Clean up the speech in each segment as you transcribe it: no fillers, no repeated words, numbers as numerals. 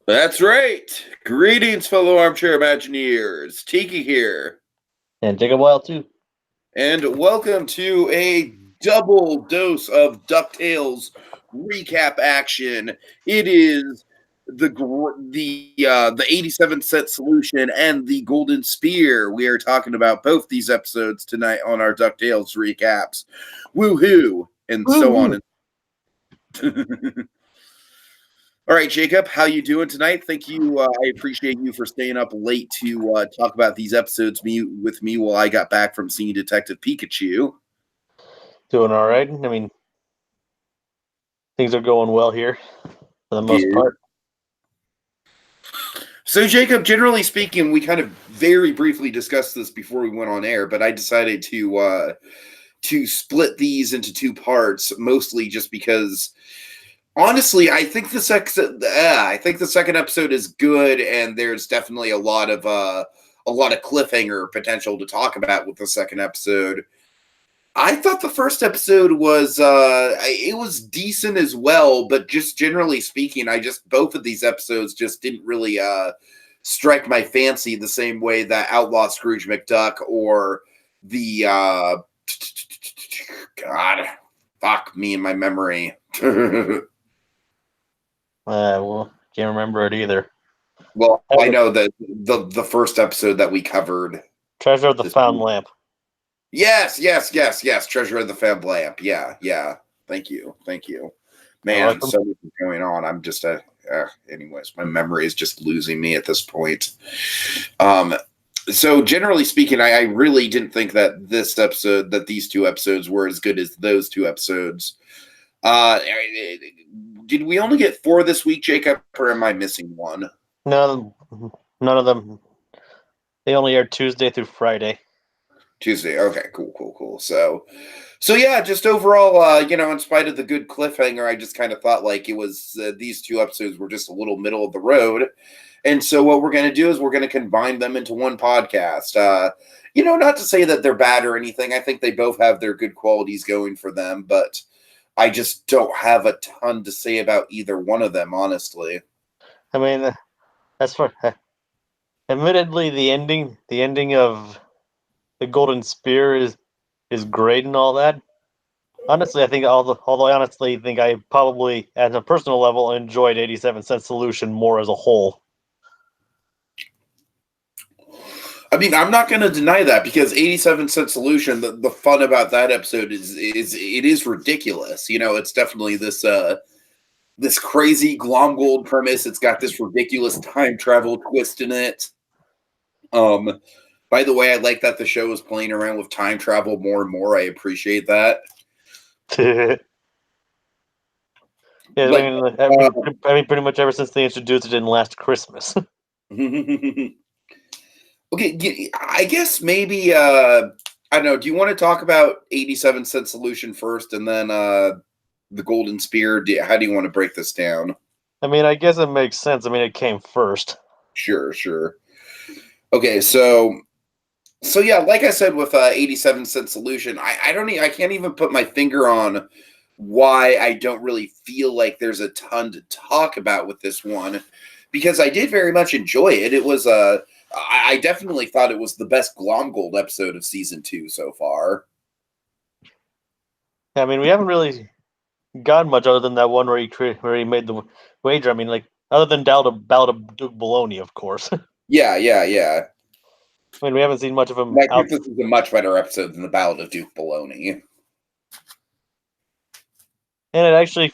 That's right. Greetings, fellow armchair Imagineers. Tiki here. And Jacob Wile too. And welcome to a double dose of DuckTales recap action. It is the 87-cent solution and the golden spear. We are talking about both these episodes tonight on our DuckTales recaps. Woohoo! And so on. All right, Jacob, how you doing tonight? Thank you. I appreciate you for staying up late to talk about these episodes with me while I got back from seeing Detective Pikachu. Doing all right. I mean, things are going well here for the most Good. part. So, Jacob, generally speaking, we kind of very briefly discussed this before we went on air, but I decided to split these into two parts, mostly just because. Honestly, I think the second episode is good, and there's definitely a lot of cliffhanger potential to talk about with the second episode. I thought the first episode was it was decent as well, but just generally speaking, both of these episodes just didn't really strike my fancy the same way that Outlaw Scrooge McDuck or the God, fuck me and my memory. Well, can't remember it either. Well, I know that the first episode that we covered, Treasure of the Found Lamp. Yes. Treasure of the Found Lamp. Yeah. Thank you. Man, so much is going on. I'm just anyways, my memory is just losing me at this point. So generally speaking, I really didn't think that these two episodes were as good as those two episodes. Did we only get 4 this week, Jacob, or am I missing one? No, none of them. They only aired Tuesday through Friday. Tuesday. Okay, cool. So yeah, just overall, in spite of the good cliffhanger, I just kind of thought like it was these two episodes were just a little middle of the road. And so what we're going to do is we're going to combine them into one podcast. Not to say that they're bad or anything. I think they both have their good qualities going for them, but I just don't have a ton to say about either one of them, honestly. I mean, that's for. Admittedly, the ending of the Golden Spear is great and all that. Honestly, I think although I honestly think I probably, at a personal level, enjoyed 87-cent Solution more as a whole. I mean, I'm not going to deny that because 87-cent Solution, the fun about that episode is it is ridiculous. It's definitely this crazy Glomgold premise. It's got this ridiculous time travel twist in it. By the way, I like that the show is playing around with time travel more and more. I appreciate that. Yeah, I mean, pretty much ever since they introduced it in Last Christmas. Okay, I guess maybe I don't know. Do you want to talk about 87-cent Solution first, and then the Golden Spear? How do you want to break this down? I mean, I guess it makes sense. I mean, it came first. Sure. Okay, so yeah, like I said with 87-cent Solution, I can't even put my finger on why I don't really feel like there's a ton to talk about with this one, because I did very much enjoy it. It was I definitely thought it was the best Glomgold episode of season 2 so far. I mean, we haven't really gotten much other than that one where he made the wager. I mean, like other than Ballad of Duke Bologna, of course. Yeah. I mean, we haven't seen much of him. I think this is a much better episode than the Ballad of Duke Bologna. And it actually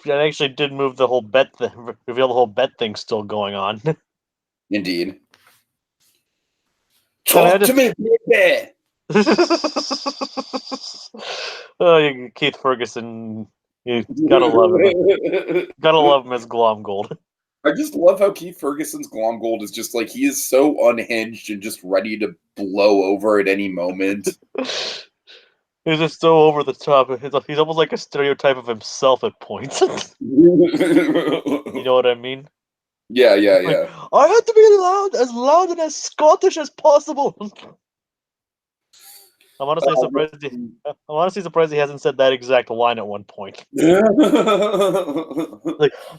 did move the whole reveal the whole bet thing still going on. Indeed. Talk to me, baby. Oh, Keith Ferguson, you gotta love him. Gotta love him as Glomgold. I just love how Keith Ferguson's Glomgold is just like he is so unhinged and just ready to blow over at any moment. He's just so over the top. He's almost like a stereotype of himself at points. You know what I mean? Yeah. Like, I had to be loud and as Scottish as possible. I'm honestly surprised. I'm honestly surprised he hasn't said that exact line at one point. Like,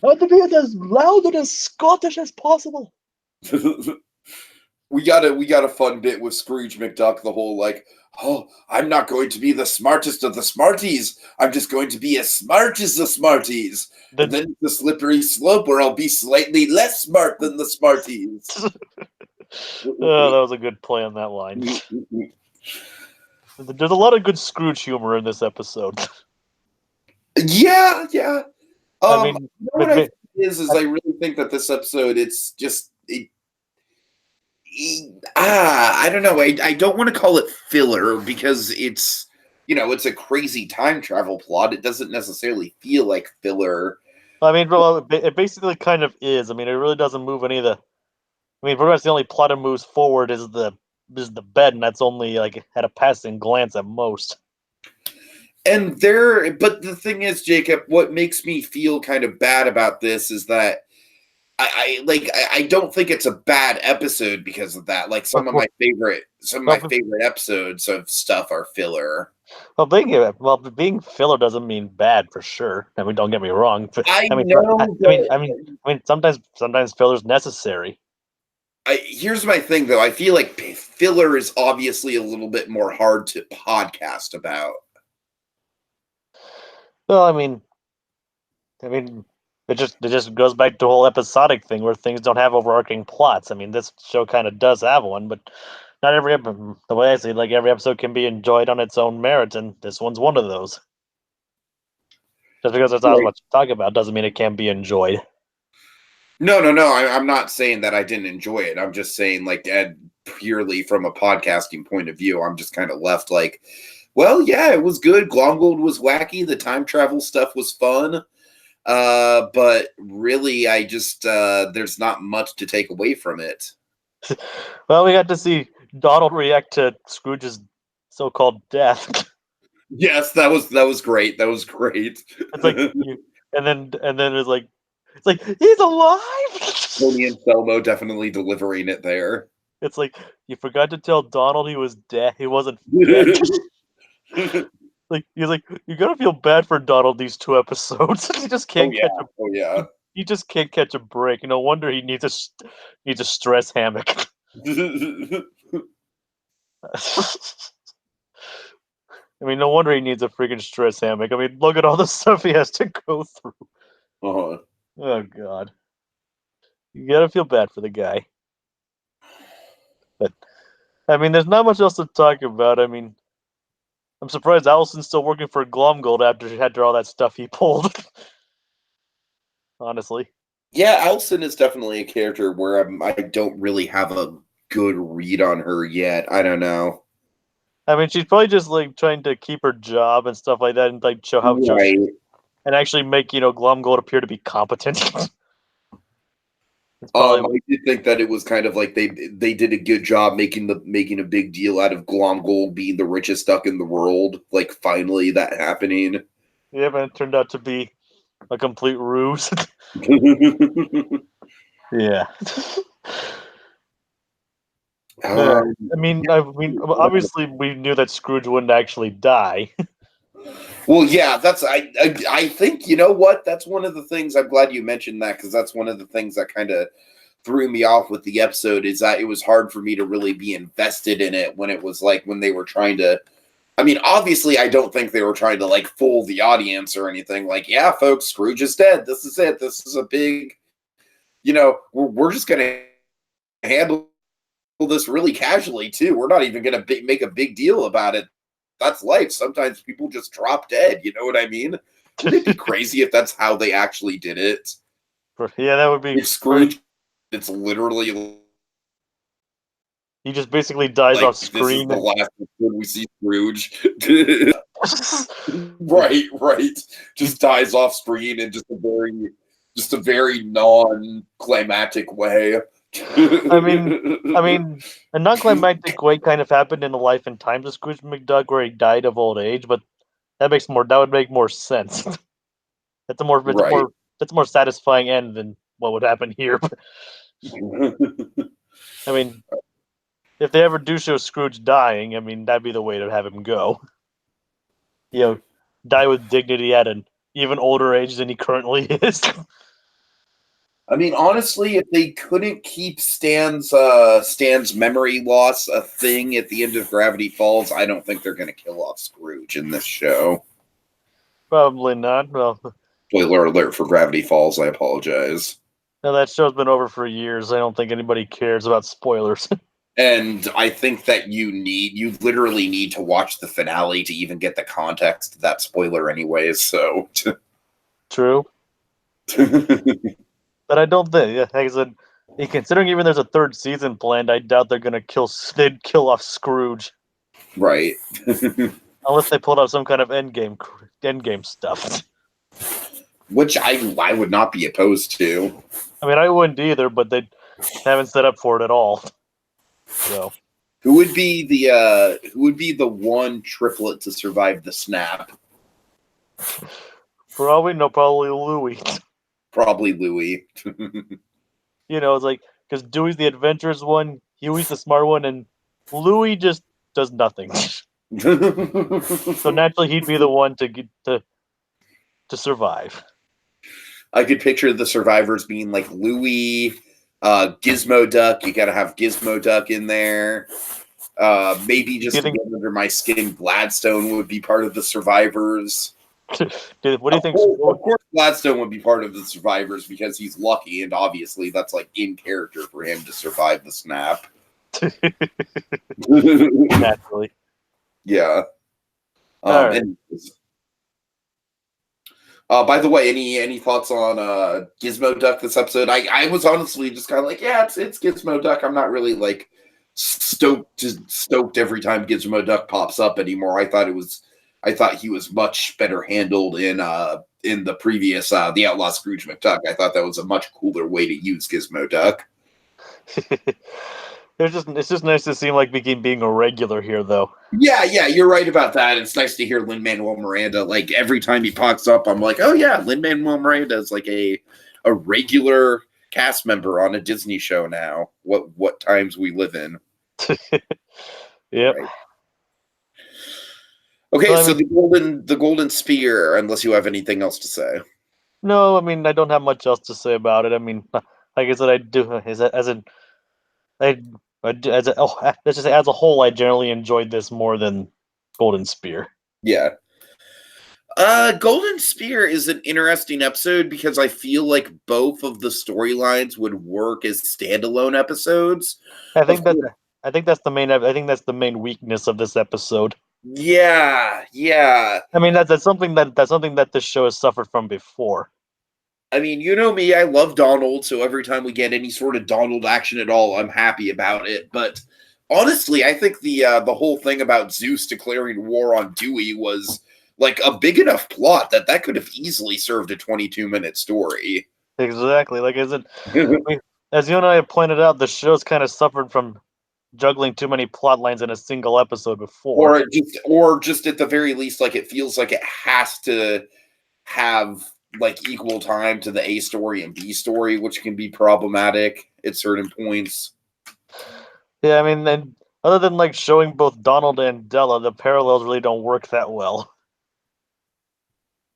I have to be as loud and as Scottish as possible. we got a fun bit with Scrooge McDuck. The whole like, oh, I'm not going to be the smartest of the smarties. I'm just going to be as smart as the smarties. And then the slippery slope where I'll be slightly less smart than the smarties. Oh, that was a good play on that line. There's a lot of good Scrooge humor in this episode. Yeah. I mean, what I think is I really think that this episode, it's just I don't know. I don't want to call it filler because it's it's a crazy time travel plot. It doesn't necessarily feel like filler. I mean, well, it basically kind of is. I mean, it really doesn't move any of the. I mean, pretty much the only plot that moves forward is the bed, and that's only like at a passing glance at most. And but the thing is, Jacob, what makes me feel kind of bad about this is that I don't think it's a bad episode because of that. Like some of my favorite episodes of stuff are filler. Well, being filler doesn't mean bad for sure. I mean, don't get me wrong. I mean, sometimes filler's necessary. Here's my thing, though. I feel like filler is obviously a little bit more hard to podcast about. Well, I mean, it just goes back to the whole episodic thing where things don't have overarching plots. I mean, this show kind of does have one, but not every the way I see it, like every episode can be enjoyed on its own merits, and this one's one of those. Just because there's not as much to talk about doesn't mean it can't be enjoyed. No. I'm not saying that I didn't enjoy it. I'm just saying, like, purely from a podcasting point of view, I'm just kind of left like, well, yeah, it was good. Glomgold was wacky. The time travel stuff was fun. But really, I just there's not much to take away from it. Well, we got to see Donald react to Scrooge's so-called death. Yes, that was great. That was great. It's like, and then it's like he's alive. Tony and Thelmo definitely delivering it there. It's like you forgot to tell Donald he was dead. He wasn't dead. Like he's like, you gotta feel bad for Donald these 2 episodes. He just can't catch a. Oh yeah. He just can't catch a break. No wonder he needs a stress hammock. I mean, no wonder he needs a freaking stress hammock. I mean, look at all the stuff he has to go through. Uh-huh. Oh God, you gotta feel bad for the guy. But I mean, there's not much else to talk about. I mean, I'm surprised Allison's still working for Glomgold after all that stuff he pulled. Honestly. Yeah, Allison is definitely a character where I don't really have a good read on her yet. I don't know. I mean, she's probably just like trying to keep her job and stuff like that, and like show how and actually make Glomgold appear to be competent. I did think that it was kind of like they did a good job making a big deal out of Glomgold being the richest duck in the world. Like finally that happening. Yeah, but it turned out to be a complete ruse. Yeah. I mean, obviously we knew that Scrooge wouldn't actually die. Well, yeah, I think, you know what? That's one of the things, I'm glad you mentioned that, because that's one of the things that kind of threw me off with the episode, is that it was hard for me to really be invested in it when it was like, when they were trying to, I mean, obviously I don't think they were trying to like fool the audience or anything. Like, yeah, folks, Scrooge is dead. This is it. This is a big, we're just going to handle this really casually too. We're not even going to make a big deal about it. That's life. Sometimes people just drop dead. You know what I mean? Would it be crazy if that's how they actually did it? Yeah, that would be. If Scrooge, it's literally. He just basically dies off screen. This is the last when we see Scrooge. Right. Just dies off screen in just a very non-climactic way. I mean, a non-climactic way kind of happened in the life and times of Scrooge McDuck, where he died of old age, but that would make more sense. That's a more satisfying end than what would happen here. I mean, if they ever do show Scrooge dying, I mean, that'd be the way to have him go. You know, die with dignity at an even older age than he currently is. I mean, honestly, if they couldn't keep Stan's memory loss a thing at the end of Gravity Falls, I don't think they're going to kill off Scrooge in this show. Probably not. Well, Spoiler alert for Gravity Falls. I apologize. now that show's been over for years. I don't think anybody cares about spoilers. And I think that you literally need to watch the finale to even get the context of that spoiler anyways, so. True. But I don't think, like I said, considering even there's a third season planned, I doubt they're gonna they'd kill off Scrooge. Right. Unless they pulled out some kind of endgame stuff. Which I would not be opposed to. I mean, I wouldn't either, but they haven't set up for it at all. So, who would be the one triplet to survive the snap? probably Louis. Probably Louis. You know, it's like because Dewey's the adventurous one, Huey's the smart one, and Louis just does nothing. So naturally, he'd be the one to survive. I could picture the survivors being like Louis, Gizmo Duck. You got to have Gizmo Duck in there. Maybe just to get under my skin, Gladstone would be part of the survivors. Dude, what do you think? Of course, Gladstone would be part of the survivors because he's lucky, and obviously that's like in character for him to survive the snap. Naturally. Yeah. Right. By the way, any thoughts on Gizmo Duck this episode? I was honestly just kind of like, yeah, it's Gizmo Duck. I'm not really like stoked every time Gizmo Duck pops up anymore. I thought he was much better handled in the previous The Outlaw Scrooge McDuck. I thought that was a much cooler way to use Gizmo Duck. It's just nice to see him like being a regular here, though. Yeah, you're right about that. It's nice to hear Lin-Manuel Miranda. Like every time he pops up, I'm like, oh yeah, Lin-Manuel Miranda is like a regular cast member on a Disney show now. What times we live in. Yep. Right. Okay, well, so the golden spear. Unless you have anything else to say. No, I mean I don't have much else to say about it. I mean, like I said, I do as a whole, I generally enjoyed this more than Golden Spear. Yeah. Golden Spear is an interesting episode because I feel like both of the storylines would work as standalone episodes. I think that's the main weakness of this episode. Yeah. I mean that's something that this show has suffered from before. I mean, you know me, I love Donald, so every time we get any sort of Donald action at all, I'm happy about it. But honestly, I think the whole thing about Zeus declaring war on Dewey was like a big enough plot that could have easily served a 22-minute story. Exactly. Like as you and I have pointed out, the show's kind of suffered from juggling too many plot lines in a single episode before. Or just at the very least, like it feels like it has to have like equal time to the A story and B story, which can be problematic at certain points. Yeah, I mean, then other than like showing both Donald and Della, the parallels really don't work that well.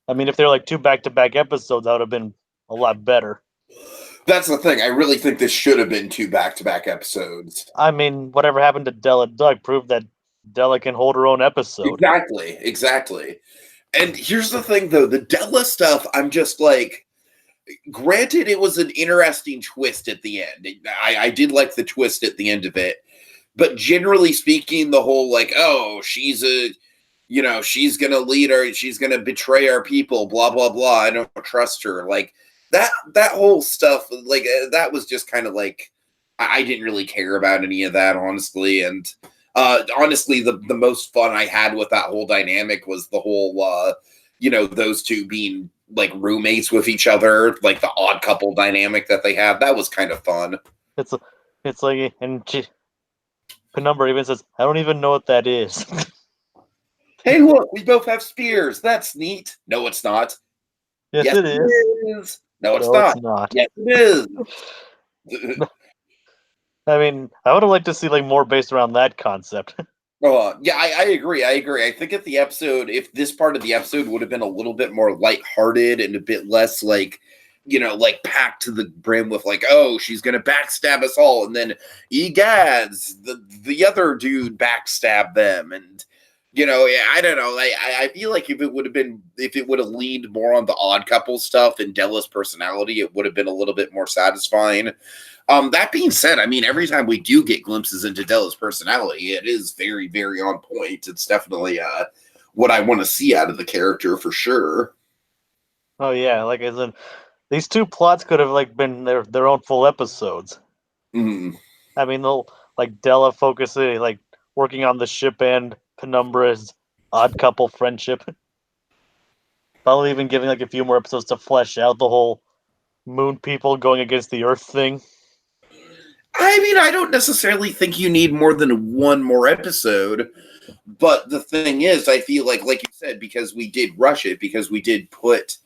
I mean, if they're like two back-to-back episodes, that would have been a lot better. That's the thing. I really think this should have been two back-to-back episodes. I mean, whatever happened to Della Duck proved that Della can hold her own episode. Exactly. And here's the thing, though. The Della stuff, I'm just like, granted, it was an interesting twist at the end. I did like the twist at the end of it. But generally speaking, the whole like, oh, she's going to lead her, she's going to betray our people, blah, blah, blah. I don't trust her. Like, that whole stuff, like, that was just kind of like, I didn't really care about any of that, honestly. And honestly, the most fun I had with that whole dynamic was the whole, those two being like roommates with each other, like the odd couple dynamic that they have. That was kind of fun. It's like, and Penumbra even says, I don't even know what that is. Hey, look, we both have spears. That's neat. No, it's not. Yes, it is. No, it's not. It's not. Yes, it is. I mean, I would have liked to see like more based around that concept. Yeah, I agree. I agree. I think if this part of the episode would have been a little bit more lighthearted and a bit less like, like packed to the brim with like, oh, she's gonna backstab us all, and then egads, the other dude backstabbed them, and yeah, I don't know. I feel like if it would have leaned more on the odd couple stuff and Della's personality, it would have been a little bit more satisfying. That being said, I mean, every time we do get glimpses into Della's personality, it is very, very on point. It's definitely what I want to see out of the character for sure. Oh yeah, like I said, these two plots could have like been their own full episodes. Mm. I mean, they'll like Della focusing like working on the ship and Penumbra's odd couple friendship. Probably even giving like a few more episodes to flesh out the whole moon people going against the Earth thing. I mean, I don't necessarily think you need more than one more episode, but the thing is, I feel like you said, because we did rush it, because we did put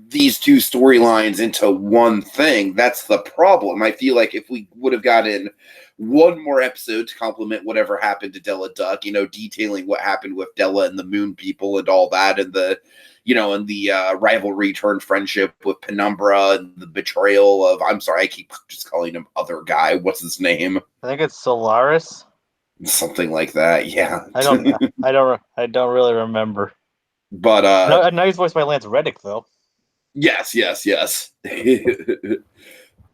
these two storylines into one thing. That's the problem. I feel like if we would have gotten one more episode to complement whatever happened to Della Duck, detailing what happened with Della and the Moon People and all that, and the rivalry turned friendship with Penumbra and the betrayal of, I'm sorry, I keep just calling him other guy. What's his name? I think it's Solaris. Something like that. Yeah. I don't really remember. But Now he's voiced by Lance Reddick though. yes.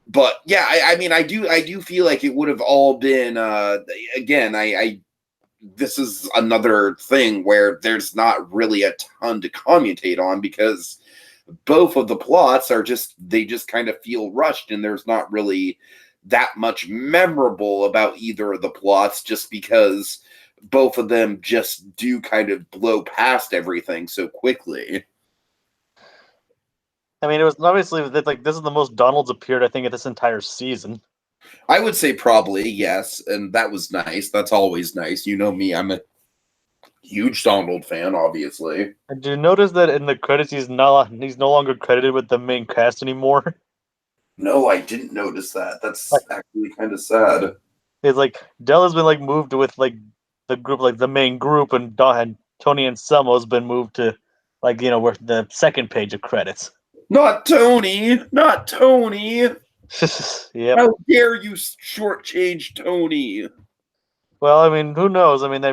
But yeah, I mean, I do feel like it would have all been again. I this is another thing where there's not really a ton to commutate on, because both of the plots they just kind of feel rushed, and there's not really that much memorable about either of the plots, just because both of them just do kind of blow past everything so quickly. I mean, it was obviously that like this is the most Donald's appeared, I think, at this entire season. I would say probably yes, and that was nice. That's always nice. You know me, I'm a huge Donald fan, obviously. And did you notice that in the credits he's no longer credited with the main cast anymore? No, I didn't notice that. That's Like, actually kind of sad. it's like Della's been like moved with like the group, like the main group, and Tony and Selma's been moved to like where the second page of credits. Not Tony! Not Tony! Yep. How dare you shortchange Tony? Well, I mean, who knows? I mean,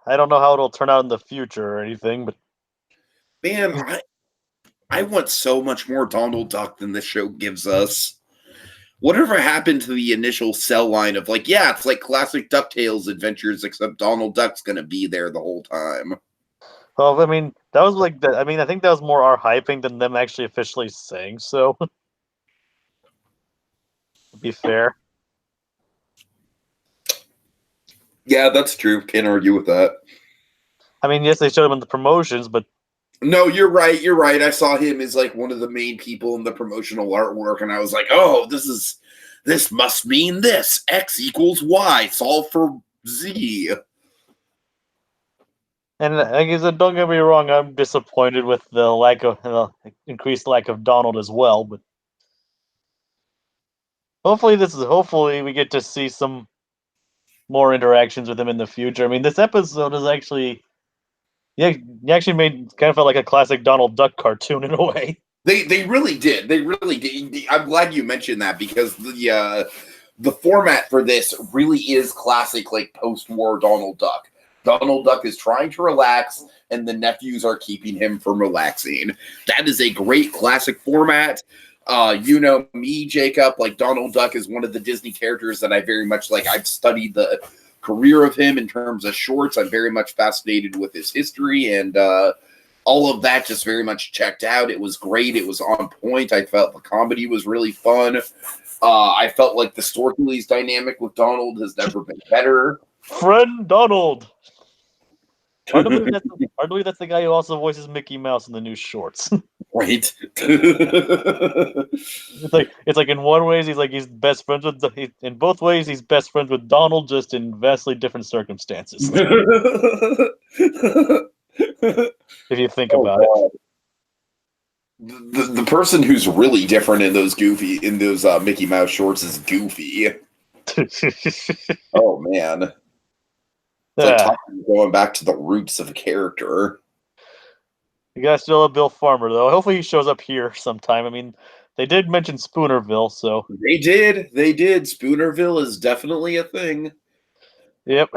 I don't know how it'll turn out in the future or anything, but Man, I want so much more Donald Duck than this show gives us. Whatever happened to the initial cell line of like, yeah, it's like classic DuckTales adventures, except Donald Duck's gonna be there the whole time. well, I mean, that was like I mean, I think that was more our hyping than them actually officially saying so. To be fair. Yeah, that's true. Can't argue with that. I mean, yes, they showed him in the promotions, but No, you're right. You're right. I saw him as like one of the main people in the promotional artwork, and I was like, oh, this must mean this. X equals Y. Solve for Z. and I guess don't get me wrong, I'm disappointed with the lack of increased lack of Donald as well. But hopefully we get to see some more interactions with him in the future. I mean, this episode is actually you actually made kind of felt like a classic Donald Duck cartoon in a way. They really did. They really did. I'm glad you mentioned that, because the format for this really is classic, like post-war Donald Duck. Donald Duck is trying to relax, and the nephews are keeping him from relaxing. That is a great classic format. You know me, Jacob, like Donald Duck is one of the Disney characters that I very much like. I've studied the career of him in terms of shorts. I'm very much fascinated with his history, and all of that just very much checked out. It was great. It was on point. I felt the comedy was really fun. I felt like the Storkules dynamic with Donald has never been better. Friend Donald. Hard to believe that's the guy who also voices Mickey Mouse in the new shorts. Right. It's like in one ways he's best friends with in both ways he's best friends with Donald, just in vastly different circumstances. If you think about it. The person who's really different in those Mickey Mouse shorts is Goofy. Oh man, it's like Yeah. going back to the roots of a character. You guys still have Bill Farmer though. Hopefully he shows up here sometime. I mean, they did mention Spoonerville, so They did. Spoonerville is definitely a thing. yep.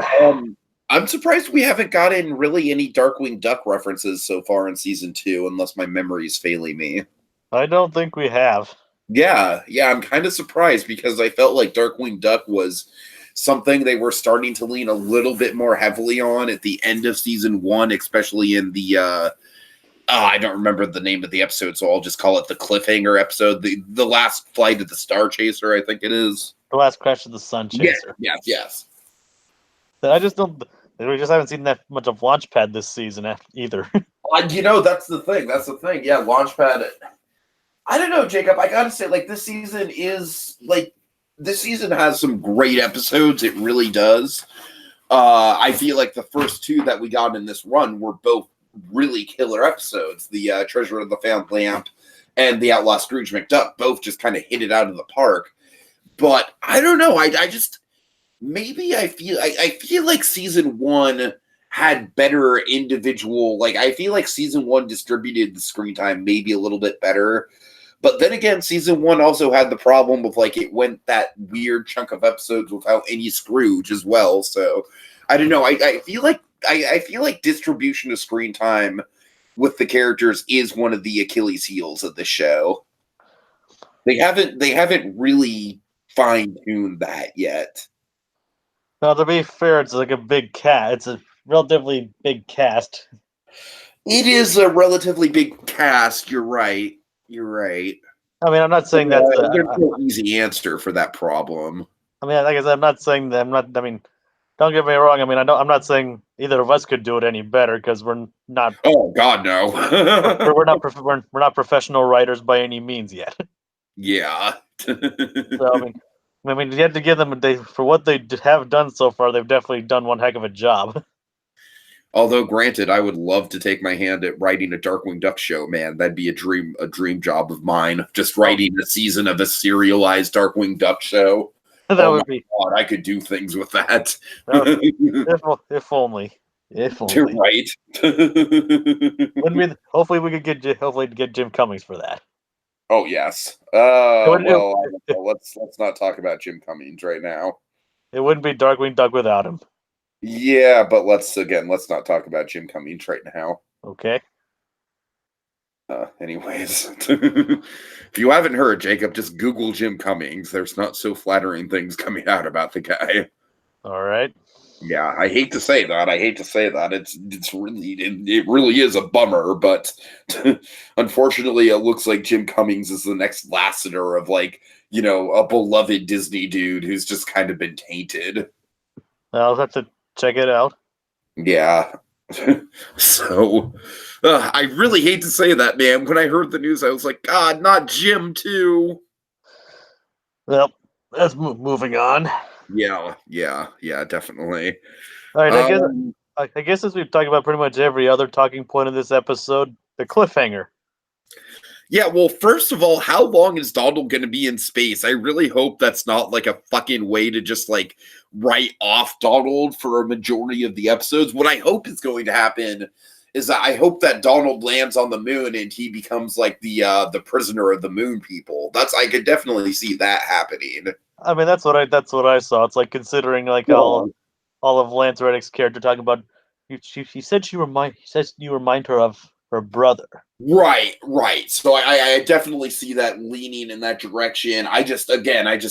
I'm surprised we haven't gotten really any Darkwing Duck references so far in season 2, unless my memory is failing me. I don't think we have. Yeah, I'm kind of surprised because I felt like Darkwing Duck was something they were starting to lean a little bit more heavily on at the end of season 1, especially in the I don't remember the name of the episode, so I'll just call it the cliffhanger episode, the last flight of the Star Chaser, I think it is. The last Crash of the Sun Chaser. Yes. I just don't. We just haven't seen that much of Launchpad this season either. That's the thing. Yeah, Launchpad. I don't know, Jacob. I gotta say, like, this season has some great episodes. It really does. I feel like the first 2 that we got in this run were both really killer episodes. The Treasure of the Found Lamp and the Outlaw Scrooge McDuck both just kind of hit it out of the park. But I don't know. I just maybe I feel like season 1 had better individual. Like, I feel like season 1 distributed the screen time maybe a little bit better. But then again, season 1 also had the problem of, like, it went that weird chunk of episodes without any Scrooge as well. So I don't know. I feel like distribution of screen time with the characters is one of the Achilles heels of the show. They haven't really fine-tuned that yet. Now, to be fair, it's like a big cast. It's a relatively big cast. It is a relatively big cast. You're right. I mean, I'm not saying that's there's no easy answer for that problem. I mean, like I said, I'm not saying that. I'm not. I mean, don't get me wrong. I mean, I'm not saying either of us could do it any better because we're not. Oh God, no. we're not professional writers by any means yet. Yeah. So I mean, you have to give them for what they have done so far. They've definitely done one heck of a job. Although, granted, I would love to take my hand at writing a Darkwing Duck show, man. That'd be a dream job of mine. Just writing a season of a serialized Darkwing Duck show. That would be. God, I could do things with that. If only. You're right. Hopefully we could get Jim Cummings for that. Oh yes. Let's not talk about Jim Cummings right now. It wouldn't be Darkwing Duck without him. Yeah, but let's not talk about Jim Cummings right now. Okay. Anyways, if you haven't heard, Jacob, just Google Jim Cummings. There's not so flattering things coming out about the guy. All right. Yeah, I hate to say that. It really is a bummer, but unfortunately, it looks like Jim Cummings is the next Lasseter of, like, you know, a beloved Disney dude who's just kind of been tainted. I'll have to check it out. Yeah. So, I really hate to say that, man. When I heard the news, I was like, God, not Jim too. Well, that's moving on. Yeah, definitely. All right, I guess as we've talked about pretty much every other talking point in this episode, the cliffhanger. Yeah, well, first of all, how long is Donald going to be in space? I really hope that's not like a fucking way to just like write off Donald for a majority of the episodes. What I hope is going to happen is that I hope that Donald lands on the moon and he becomes like the prisoner of the moon people. I could definitely see that happening. I mean, that's what I saw. It's like considering like all of Lance Reddick's character talking about. She said you remind her of her brother. Right. So I definitely see that leaning in that direction. I just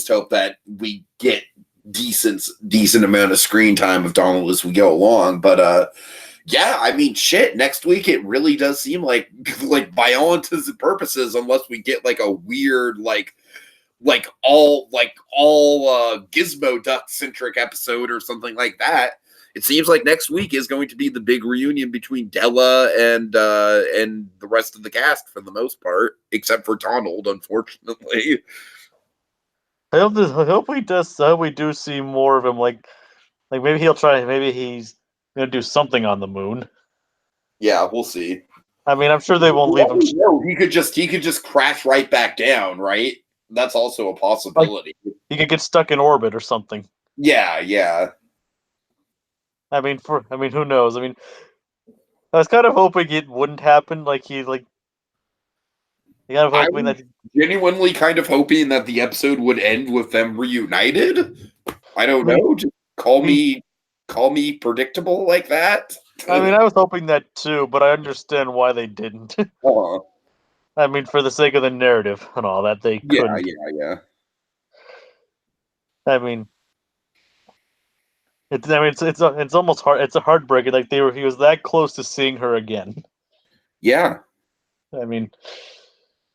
hope that we get decent amount of screen time of Donald as we go along. But yeah, I mean, shit. Next week it really does seem like by all intents and purposes, unless we get like a weird like all Gizmo Duck centric episode or something like that. It seems like next week is going to be the big reunion between Della and the rest of the cast for the most part, except for Donald, unfortunately. I hope we do see more of him. Like maybe he'll try. Maybe he's gonna do something on the moon. Yeah, we'll see. I mean, I'm sure they won't leave him. No, he could just crash right back down, right? that's also a possibility. He could get stuck in orbit or something. Yeah. I mean, who knows? I mean, I was kind of hoping it wouldn't happen. You kind of I hoping was that. genuinely kind of hoping that the episode would end with them reunited. I don't I mean, know. Just call me predictable like that. I was hoping that too, but I understand why they didn't. uh, I mean, for the sake of the narrative and all that, they couldn't. yeah. I mean, it's almost hard. It's a heartbreaking. Like he was that close to seeing her again. Yeah. I mean,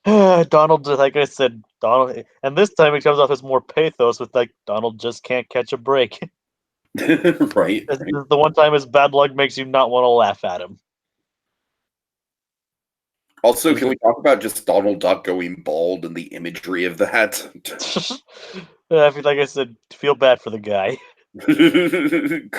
Donald, like I said, Donald, and this time it comes off as more pathos with like Donald just can't catch a break. right. This is the one time his bad luck makes you not want to laugh at him. Also, can we talk about just Donald Duck going bald and the imagery of that? I feel like I said, feel bad for the guy. That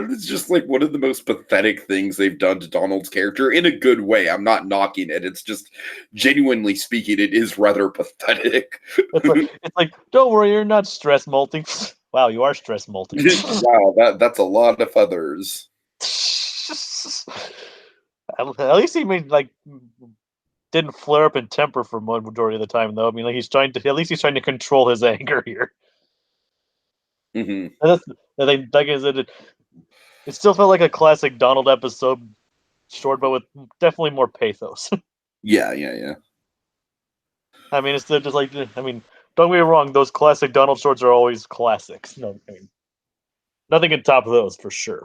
is just like one of the most pathetic things they've done to Donald's character in a good way. I'm not knocking it. It's just genuinely speaking, it is rather pathetic. It's like, don't worry, you're not stress molting. Wow, you are stress molting. Wow, that's a lot of feathers. At least he didn't flare up in temper for majority of the time, though. I mean, like at least he's trying to control his anger here. Mm-hmm. I think, like I said, it still felt like a classic Donald episode, short, but with definitely more pathos. Yeah. I mean, it's just like, don't get me wrong, those classic Donald shorts are always classics. No, nothing can top those for sure.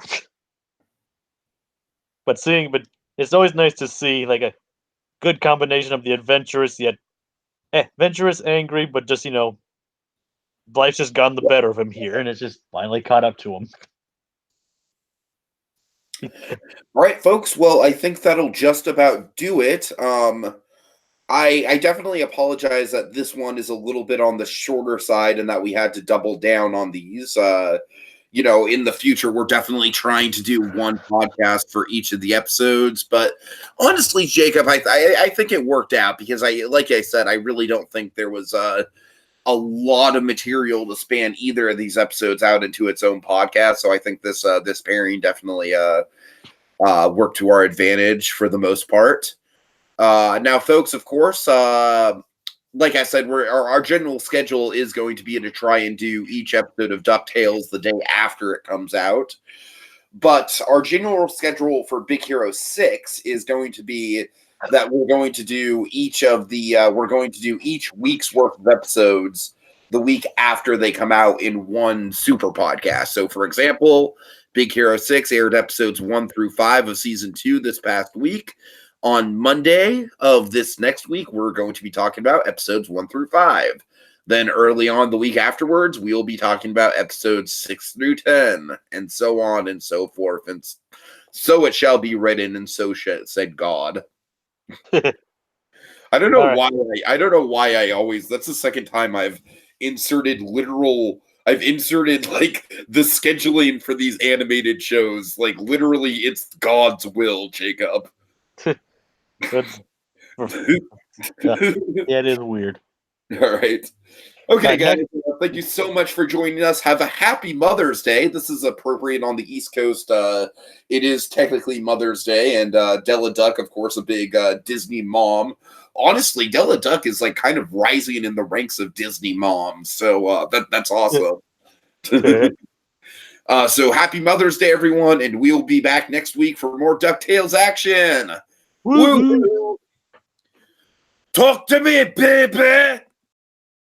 But it's always nice to see like a good combination of the adventurous yet adventurous, angry, but just life's just gotten the better of him here, and it's just finally caught up to him. All right, folks. Well, I think that'll just about do it. I definitely apologize that this one is a little bit on the shorter side and that we had to double down on these. In the future, we're definitely trying to do one podcast for each of the episodes. But honestly, Jacob, I think it worked out because like I said, I really don't think there was a lot of material to span either of these episodes out into its own podcast. So I think this pairing definitely worked to our advantage for the most part. Now, folks, of course, like I said, our general schedule is going to be to try and do each episode of DuckTales the day after it comes out. But our general schedule for Big Hero 6 is going to be that we're going to do each week's worth of episodes the week after they come out in one super podcast. So, for example, Big Hero 6 aired episodes 1 through 5 of season 2 this past week. On Monday of this next week, we're going to be talking about episodes 1 through 5. Then early on the week afterwards, we'll be talking about episodes 6 through 10, and so on and so forth. And so it shall be written, and so said God. I don't know why. I don't know why I always. That's the second time I've inserted I've inserted like the scheduling for these animated shows. Like literally, it's God's will, Jacob. Yeah, it is weird. All right. Okay, guys. Thank you so much for joining us. Have a happy Mother's Day. This is appropriate on the East Coast. It is technically Mother's Day, and Della Duck, of course, a big Disney mom. Honestly, Della Duck is like kind of rising in the ranks of Disney moms. So that's awesome. So happy Mother's Day, everyone, and we'll be back next week for more DuckTales action. Woo-hoo. Talk to me, baby!